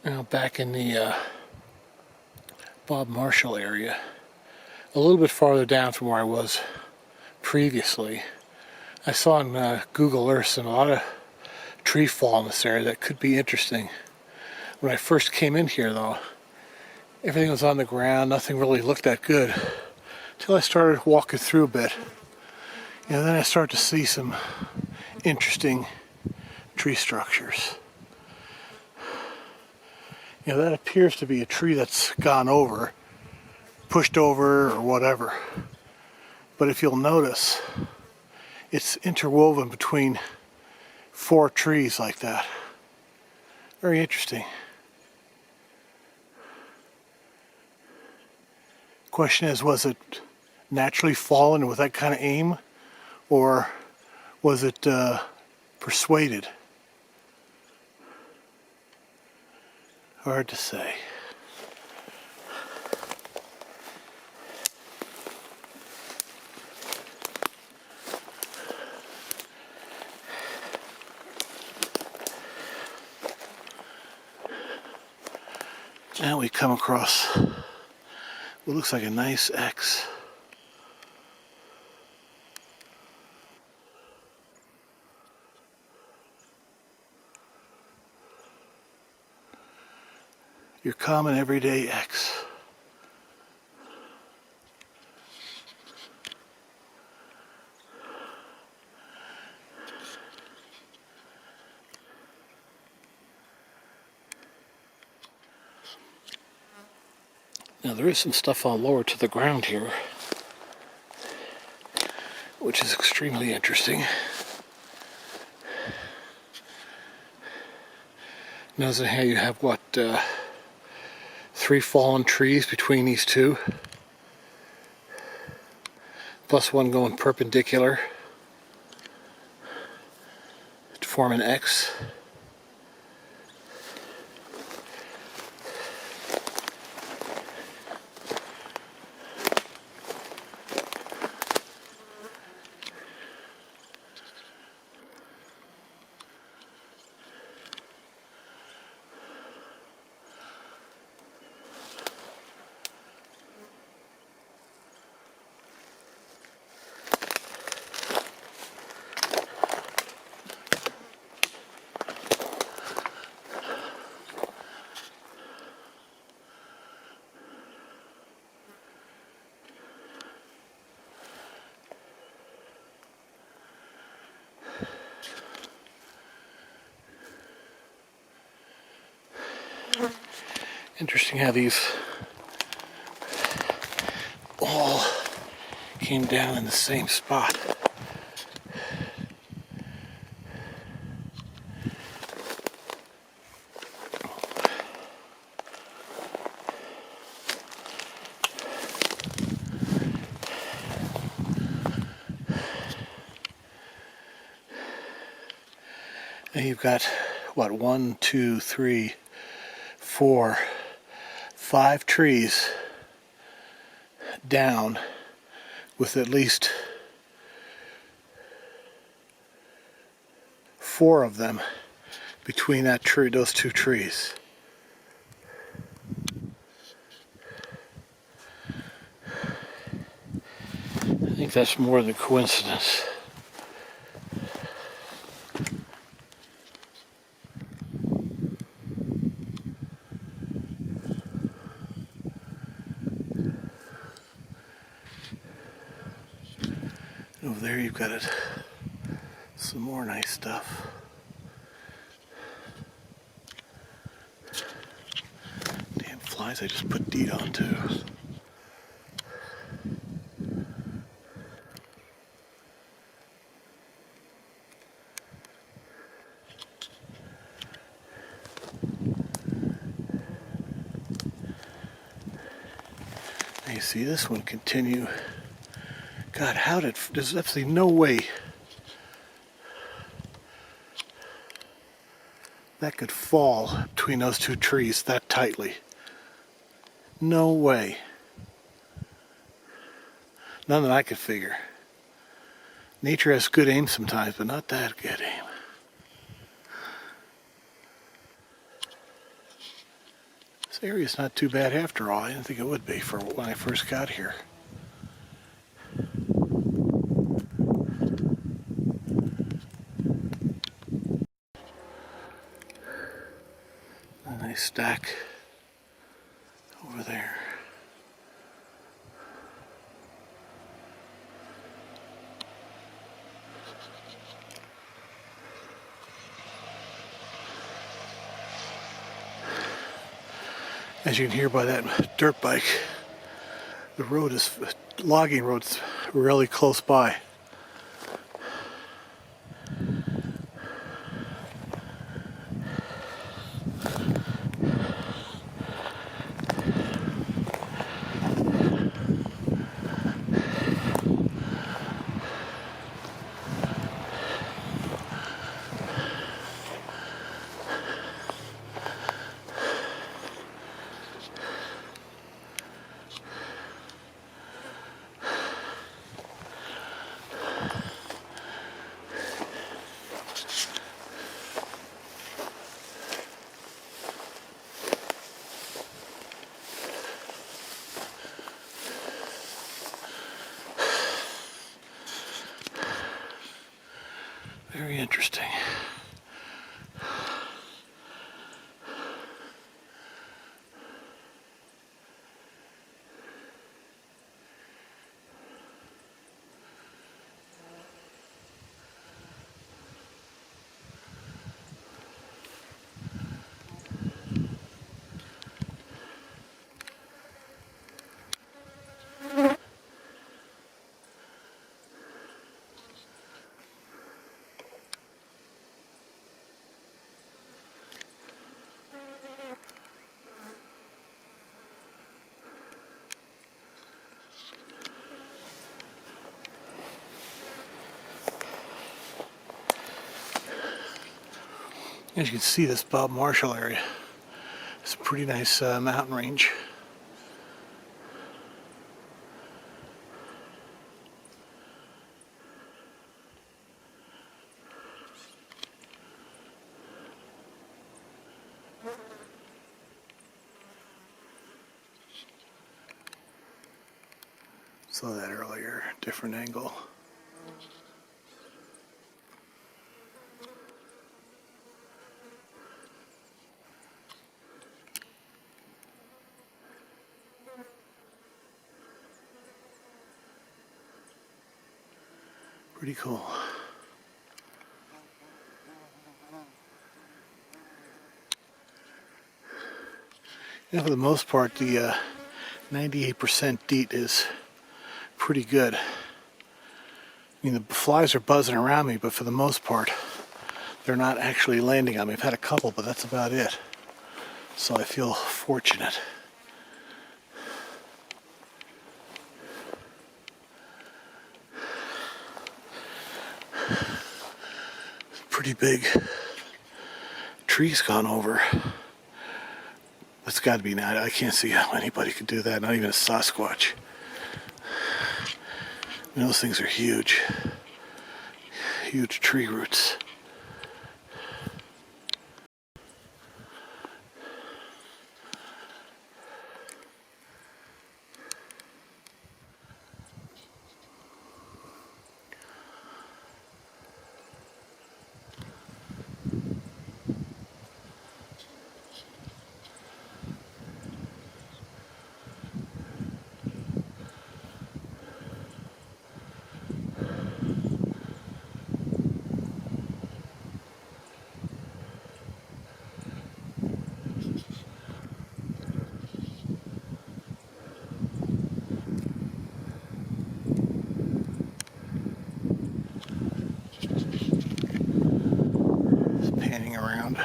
Now back in the Bob Marshall area, a little bit farther down from where I was previously, I saw on Google Earth a lot of tree fall in this area that could be interesting. When I first came in here though, everything was on the ground, nothing really looked that good, until I started walking through a bit. And then I started to see some interesting tree structures. That appears to be a tree that's gone over, pushed over, or whatever. But if you'll notice, it's interwoven between 4 trees like that. Very interesting. Question is, was it naturally fallen with that kind of aim, or was it persuaded? Hard to say. Now we come across what looks like a nice X. Your common everyday X. Now there is some stuff all lower to the ground here, which is extremely interesting. Notice how you have 3 fallen trees between these 2, plus one going perpendicular to form an X. Interesting how these all came down in the same spot. And you've got, 1, 2, 3, 4, 5 trees down with at least 4 of them between those 2 trees. I think that's more than coincidence. Over there you've got some more nice stuff. Damn flies I just put DEET on too. Now you see this one continue. God, there's absolutely no way that could fall between those 2 trees that tightly. No way. None that I could figure. Nature has good aim sometimes, but not that good aim. area's not too bad after all. I didn't think it would be for when I first got here. A nice stack over there. As you can hear by that dirt bike, the logging road's really close by. Very interesting. As you can see, this Bob Marshall area is a pretty nice mountain range. Saw that earlier, different angle. Pretty cool. You know, for the most part, the 98% DEET is pretty good. I mean, the flies are buzzing around me, but for the most part, they're not actually landing on me. I've had a couple, but that's about it. So I feel fortunate. Pretty big tree's gone over. That's got to be now. I can't see how anybody could do that. Not even a Sasquatch. I mean, those things are huge. Huge tree roots. Panning around,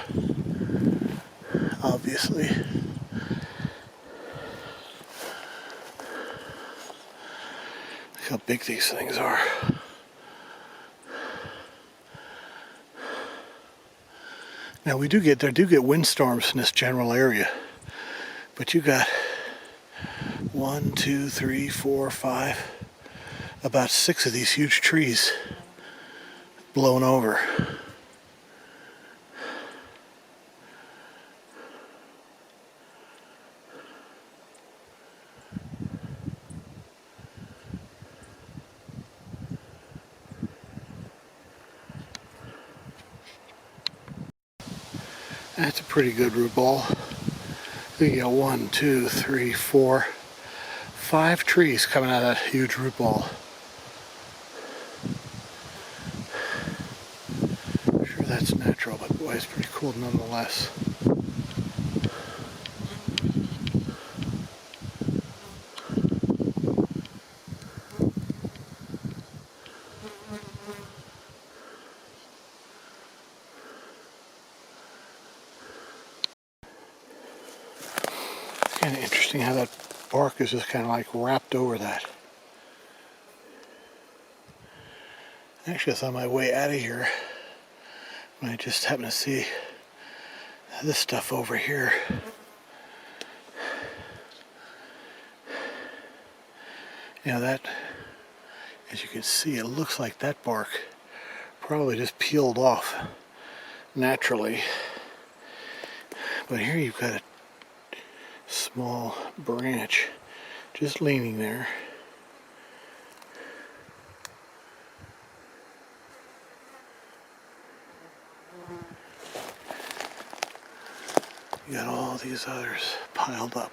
obviously. Look how big these things are. Now there do get windstorms in this general area, but you got 1, 2, 3, 4, 5, about 6 of these huge trees blown over. That's a pretty good root ball. I think you got 1, 2, 3, 4, 5 trees coming out of that huge root ball. I'm sure that's natural, but boy, it's pretty cool nonetheless. It's kind of interesting how that bark is just kind of like wrapped over that. Actually, I was on my way out of here when I just happened to see this stuff over here. You know, that, as you can see, it looks like that bark probably just peeled off naturally. But here you've got a small branch just leaning there. You got all these others piled up.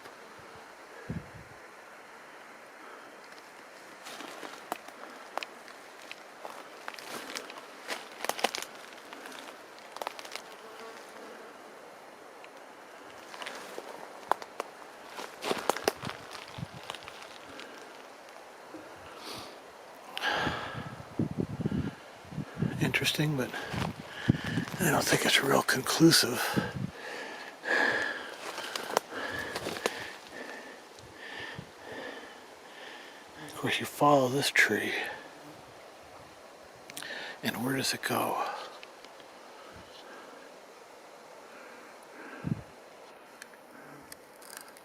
Interesting, but I don't think it's real conclusive. Of course, you follow this tree, and where does it go?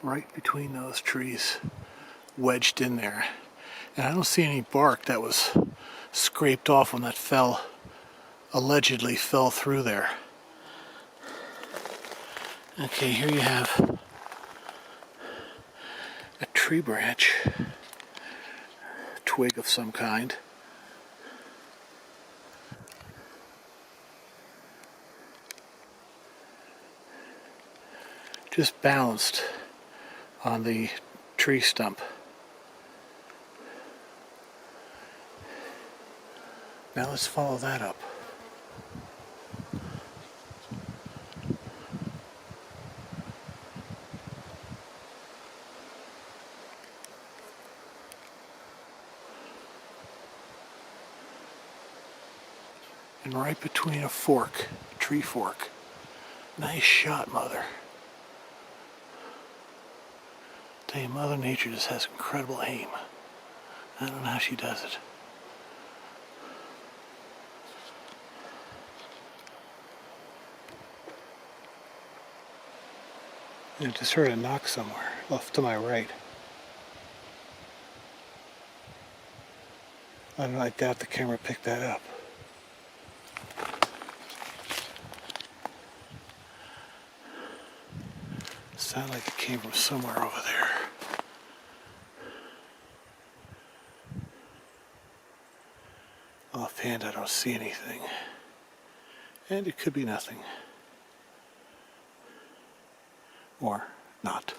Right between those trees, wedged in there. And I don't see any bark that was scraped off when that allegedly fell through there. Okay, here you have a tree branch, twig of some kind. Just balanced on the tree stump. Now let's follow that up. And right between a tree fork. Nice shot, Mother. Tell you, Mother Nature just has incredible aim. I don't know how she does it. I just heard a knock somewhere, off to my right. I don't know, I doubt the camera picked that up. Sounded like it came from somewhere over there. Offhand, I don't see anything. And it could be nothing. Or not.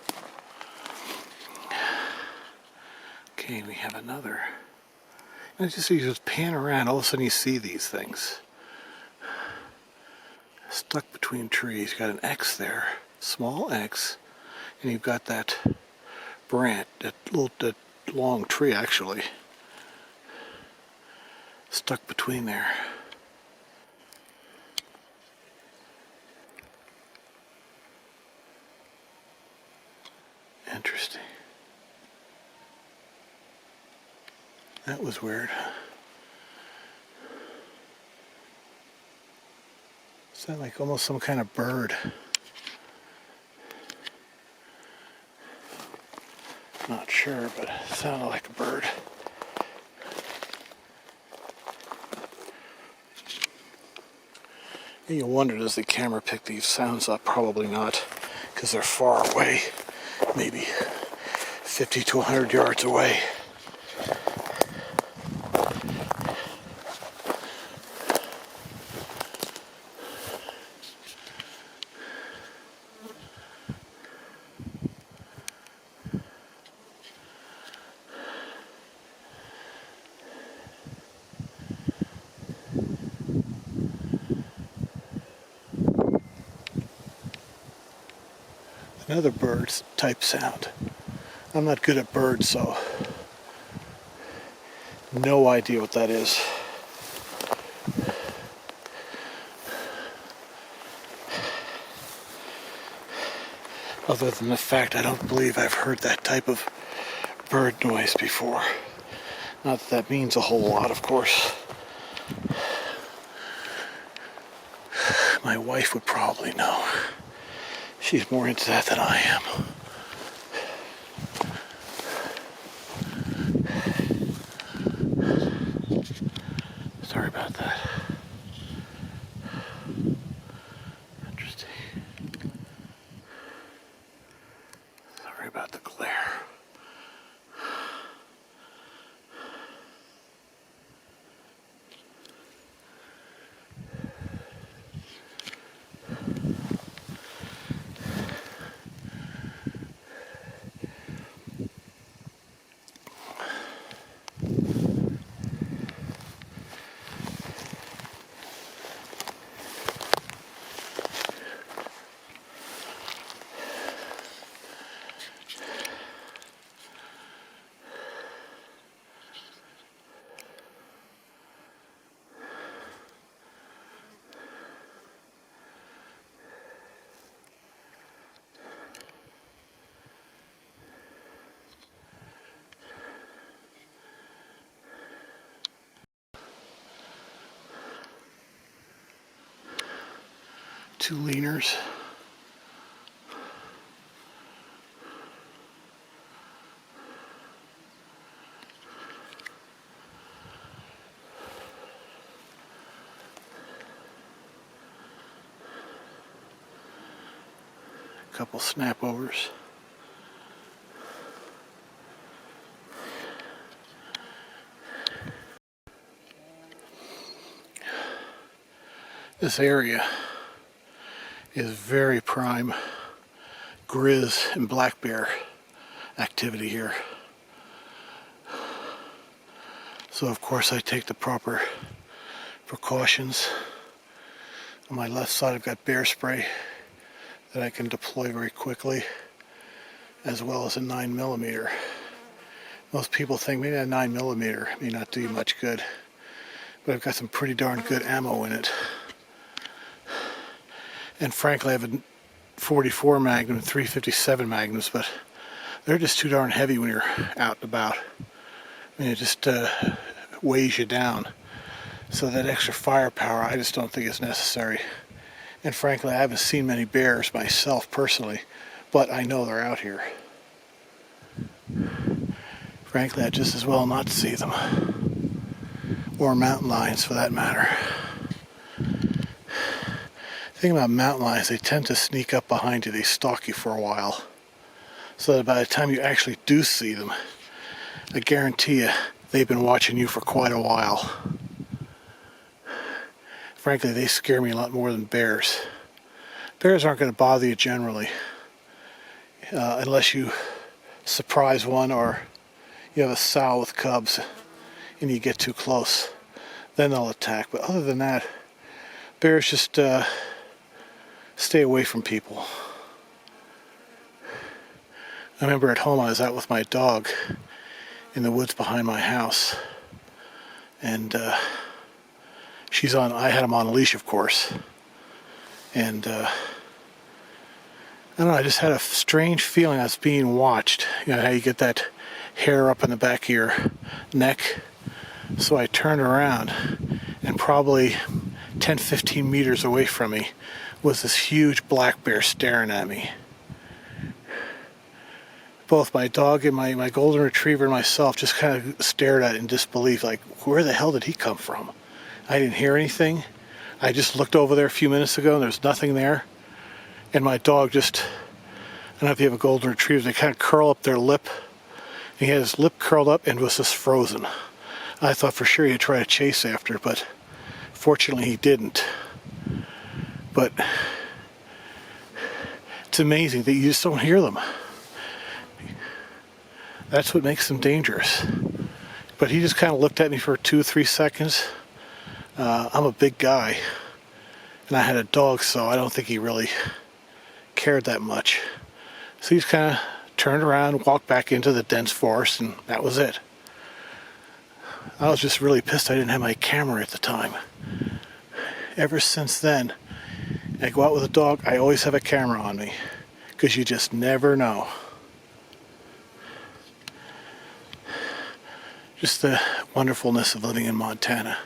Okay, we have another. And you just pan around, all of a sudden you see these things. Stuck between trees. You got an X there, small X, and you've got that branch, that long tree actually, stuck between there. Interesting. That was weird. Sounded like almost some kind of bird. Not sure, but it sounded like a bird. And you wonder, does the camera pick these sounds up? Probably not, because they're far away, maybe 50 to 100 yards away. Another bird type sound. I'm not good at birds, so no idea what that is. Other than the fact I don't believe I've heard that type of bird noise before. Not that that means a whole lot, of course. My wife would probably know. She's more into that than I am. Sorry about that. Interesting. Sorry about the glare. Two leaners. A couple snapovers. This area is very prime grizz and black bear activity here. So of course I take the proper precautions. On my left side I've got bear spray that I can deploy very quickly, as well as a 9mm. Most people think maybe a 9mm may not do you much good, but I've got some pretty darn good ammo in it. And frankly, I have a 44 Magnum and 357 Magnums, but they're just too darn heavy when you're out and about. I mean, it just weighs you down. So that extra firepower, I just don't think is necessary. And frankly, I haven't seen many bears myself personally, but I know they're out here. Frankly, I'd just as well not see them. Or mountain lions, for that matter. The thing about mountain lions, they tend to sneak up behind you. They stalk you for a while. So that by the time you actually do see them, I guarantee you, they've been watching you for quite a while. Frankly, they scare me a lot more than bears. Bears aren't going to bother you generally, unless you surprise one or you have a sow with cubs and you get too close. Then they'll attack. But other than that, bears just stay away from people. I remember at home I was out with my dog in the woods behind my house, and I had him on a leash, of course, and I don't know, I just had a strange feeling I was being watched. You know how you get that hair up in the back of your neck? So I turned around, and probably 10-15 meters away from me was this huge black bear staring at me. Both my dog and my golden retriever and myself just kind of stared at it in disbelief, like, where the hell did he come from? I didn't hear anything. I just looked over there a few minutes ago and there's nothing there. And my dog just, I don't know if you have a golden retriever, they kind of curl up their lip. And he had his lip curled up and was just frozen. I thought for sure he'd try to chase after, but fortunately he didn't. But it's amazing that you just don't hear them. That's what makes them dangerous. But he just kind of looked at me for 2 or 3 seconds. I'm a big guy, and I had a dog, so I don't think he really cared that much. So he just kind of turned around, walked back into the dense forest, and that was it. I was just really pissed I didn't have my camera at the time. Ever since then, I go out with a dog, I always have a camera on me, because you just never know. Just the wonderfulness of living in Montana.